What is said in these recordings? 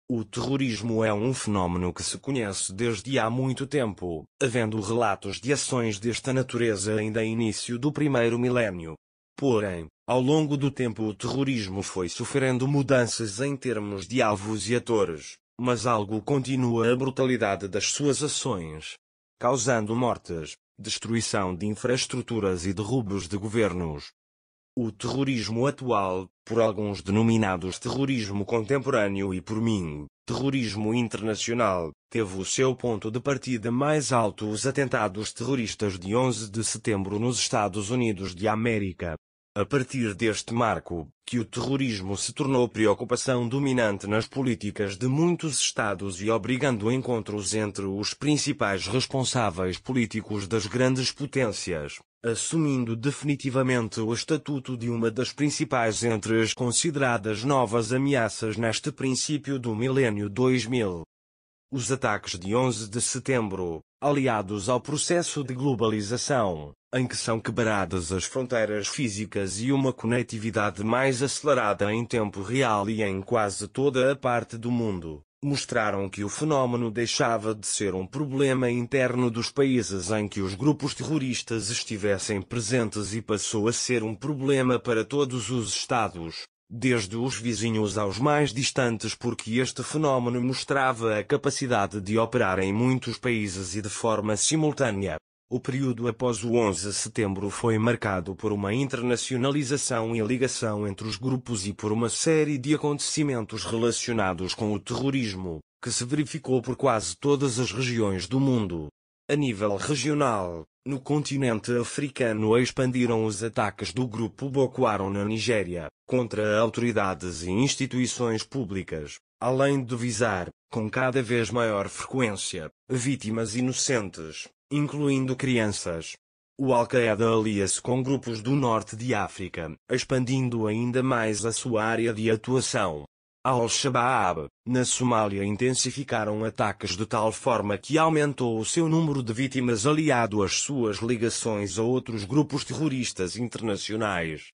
O terrorismo é um fenómeno que se conhece desde há muito tempo, havendo relatos de ações desta natureza ainda a início do primeiro milénio. Porém, ao longo do tempo o terrorismo foi sofrendo mudanças em termos de alvos e atores, mas algo continua a brutalidade das suas ações, causando mortes, destruição de infraestruturas e derrubos de governos. O terrorismo atual, por alguns denominados terrorismo contemporâneo e por mim, terrorismo internacional, teve o seu ponto de partida mais alto os atentados terroristas de 11 de setembro nos Estados Unidos de América. A partir deste marco, que o terrorismo se tornou preocupação dominante nas políticas de muitos estados e obrigando encontros entre os principais responsáveis políticos das grandes potências, assumindo definitivamente o estatuto de uma das principais entre as consideradas novas ameaças neste princípio do milênio 2000. Os ataques de 11 de setembro, aliados ao processo de globalização, em que são quebradas as fronteiras físicas e uma conectividade mais acelerada em tempo real e em quase toda a parte do mundo, mostraram que o fenómeno deixava de ser um problema interno dos países em que os grupos terroristas estivessem presentes e passou a ser um problema para todos os estados, desde os vizinhos aos mais distantes, porque este fenómeno mostrava a capacidade de operar em muitos países e de forma simultânea. O período após o 11 de setembro foi marcado por uma internacionalização e ligação entre os grupos e por uma série de acontecimentos relacionados com o terrorismo, que se verificou por quase todas as regiões do mundo. A nível regional, no continente africano expandiram os ataques do grupo Boko Haram na Nigéria, contra autoridades e instituições públicas, além de visar, com cada vez maior frequência, vítimas inocentes, incluindo crianças. O Al-Qaeda alia-se com grupos do norte de África, expandindo ainda mais a sua área de atuação. Al-Shabaab, na Somália, intensificaram ataques de tal forma que aumentou o seu número de vítimas aliado às suas ligações a outros grupos terroristas internacionais.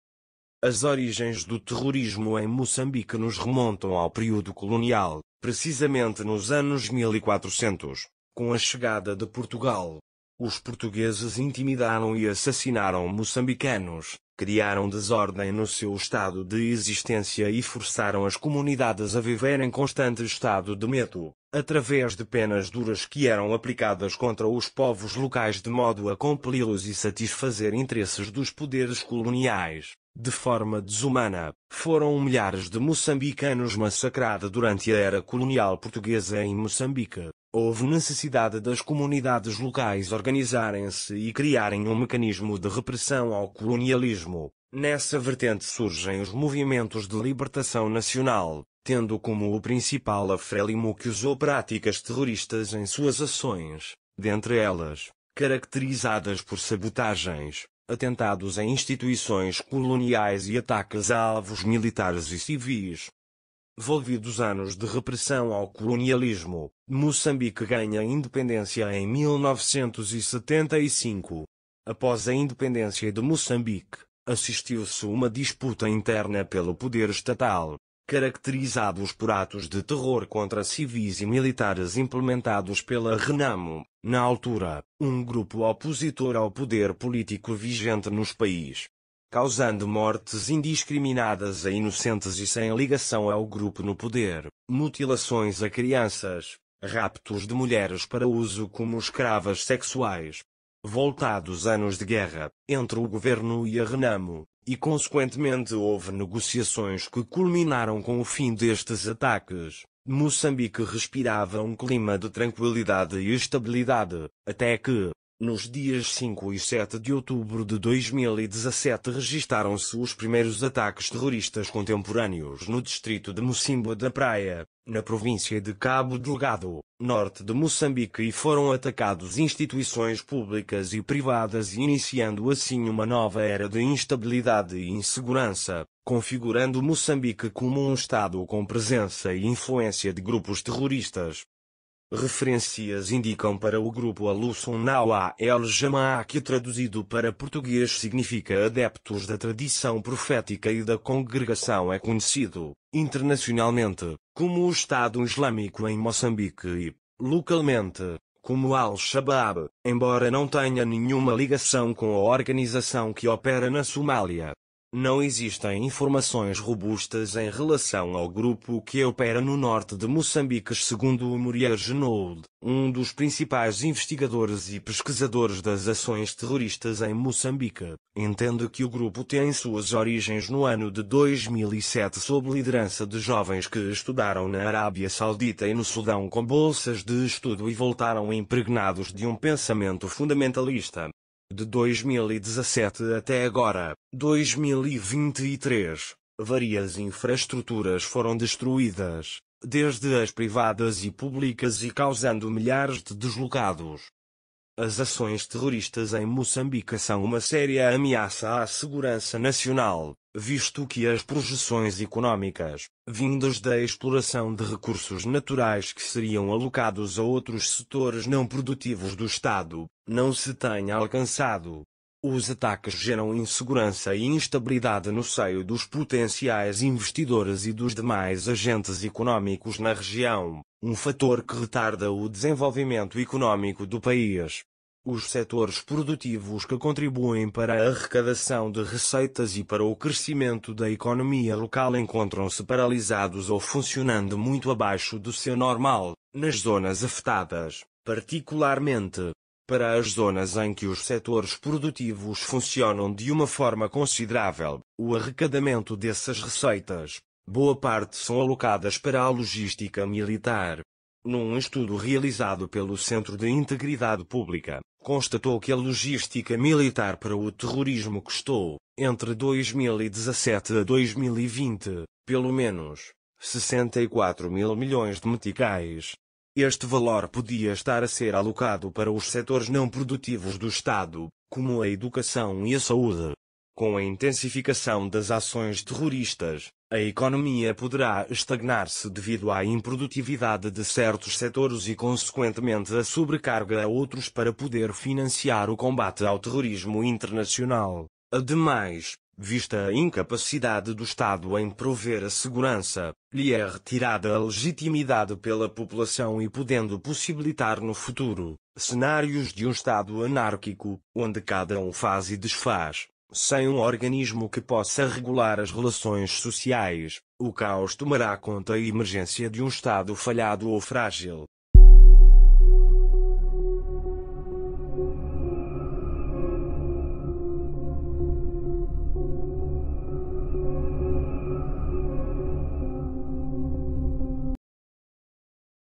As origens do terrorismo em Moçambique nos remontam ao período colonial, precisamente nos anos 1400, com a chegada de Portugal. Os portugueses intimidaram e assassinaram moçambicanos, criaram desordem no seu estado de existência e forçaram as comunidades a viver em constante estado de medo, através de penas duras que eram aplicadas contra os povos locais de modo a compeli-los e satisfazer interesses dos poderes coloniais. De forma desumana, foram milhares de moçambicanos massacrados durante a era colonial portuguesa em Moçambique. Houve necessidade das comunidades locais organizarem-se e criarem um mecanismo de repressão ao colonialismo. Nessa vertente surgem os movimentos de libertação nacional, tendo como o principal a Frelimo, que usou práticas terroristas em suas ações, dentre elas, caracterizadas por sabotagens, atentados em instituições coloniais e ataques a alvos militares e civis. Volvidos anos de repressão ao colonialismo, Moçambique ganha independência em 1975. Após a independência de Moçambique, assistiu-se uma disputa interna pelo poder estatal, caracterizados por atos de terror contra civis e militares implementados pela Renamo, na altura, um grupo opositor ao poder político vigente nos país, causando mortes indiscriminadas a inocentes e sem ligação ao grupo no poder, mutilações a crianças, raptos de mulheres para uso como escravas sexuais. Voltados anos de guerra, entre o governo e a Renamo, e consequentemente houve negociações que culminaram com o fim destes ataques. Moçambique respirava um clima de tranquilidade e estabilidade, até que, nos dias 5 e 7 de outubro de 2017 registaram-se os primeiros ataques terroristas contemporâneos no distrito de Mocimboa da Praia, na província de Cabo Delgado, norte de Moçambique, e foram atacados instituições públicas e privadas, iniciando assim uma nova era de instabilidade e insegurança, configurando Moçambique como um estado com presença e influência de grupos terroristas. Referências indicam para o grupo Ahlus-Sunnah el-Jamaah, que traduzido para português significa adeptos da tradição profética e da congregação, é conhecido, internacionalmente, como o Estado Islâmico em Moçambique e, localmente, como Al-Shabaab, embora não tenha nenhuma ligação com a organização que opera na Somália. Não existem informações robustas em relação ao grupo que opera no norte de Moçambique, segundo o Muriel Genoud, um dos principais investigadores e pesquisadores das ações terroristas em Moçambique. Entende que o grupo tem suas origens no ano de 2007 sob liderança de jovens que estudaram na Arábia Saudita e no Sudão com bolsas de estudo e voltaram impregnados de um pensamento fundamentalista. De 2017 até agora, 2023, várias infraestruturas foram destruídas, desde as privadas e públicas, e causando milhares de deslocados. As ações terroristas em Moçambique são uma séria ameaça à segurança nacional, visto que as projeções económicas, vindas da exploração de recursos naturais que seriam alocados a outros setores não produtivos do Estado, não se têm alcançado. Os ataques geram insegurança e instabilidade no seio dos potenciais investidores e dos demais agentes econômicos na região, um fator que retarda o desenvolvimento econômico do país. Os setores produtivos que contribuem para a arrecadação de receitas e para o crescimento da economia local encontram-se paralisados ou funcionando muito abaixo do seu normal, nas zonas afetadas, particularmente. Para as zonas em que os setores produtivos funcionam de uma forma considerável, o arrecadamento dessas receitas, boa parte são alocadas para a logística militar. Num estudo realizado pelo Centro de Integridade Pública, constatou que a logística militar para o terrorismo custou, entre 2017 a 2020, pelo menos, 64 mil milhões de meticais. Este valor podia estar a ser alocado para os setores não produtivos do Estado, como a educação e a saúde. Com a intensificação das ações terroristas, a economia poderá estagnar-se devido à improdutividade de certos setores e, consequentemente, a sobrecarga a outros para poder financiar o combate ao terrorismo internacional. Ademais, vista a incapacidade do Estado em prover a segurança, lhe é retirada a legitimidade pela população e podendo possibilitar no futuro cenários de um Estado anárquico, onde cada um faz e desfaz, sem um organismo que possa regular as relações sociais. O caos tomará conta e a emergência de um Estado falhado ou frágil,